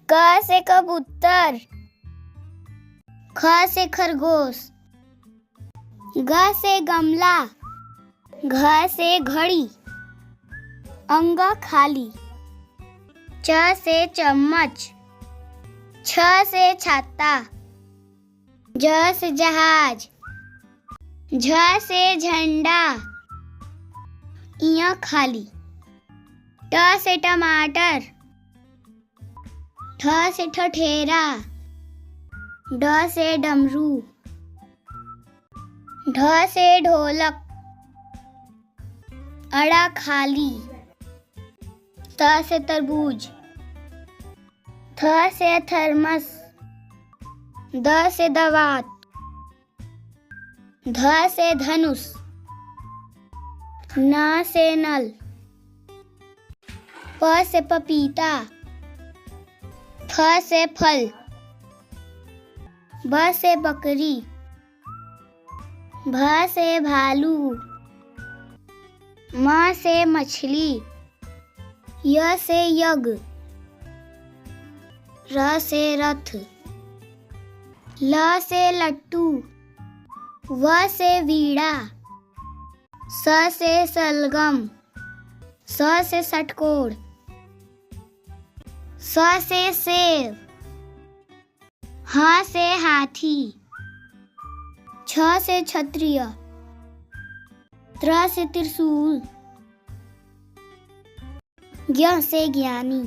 क से कबूतर, ख से खरगोश, ग से गमला, घ से घड़ी, अंग खाली, च से चम्मच, छ से छाता, ज से जहाज, झ से झंडा, इया खाली, ट से टमाटर, ठ से ठठेरा, ड से डमरू, ढ से ढोलक, अड़ा खाली, त से तरबूज, थ से थर्मस, द से दवात, ध से धनुष, न से नल, प से पपीता, फ से फल, ब से बकरी, भ से भालू, म से मछली, य से यज्ञ, र से रथ, ल से लट्टू, व से वीणा, स से सलगम, स से षटकोण, स से सेब, ह से हाथी, छ से क्षत्रिय, त्र से त्रिशूल, ज्ञ से ज्ञानी।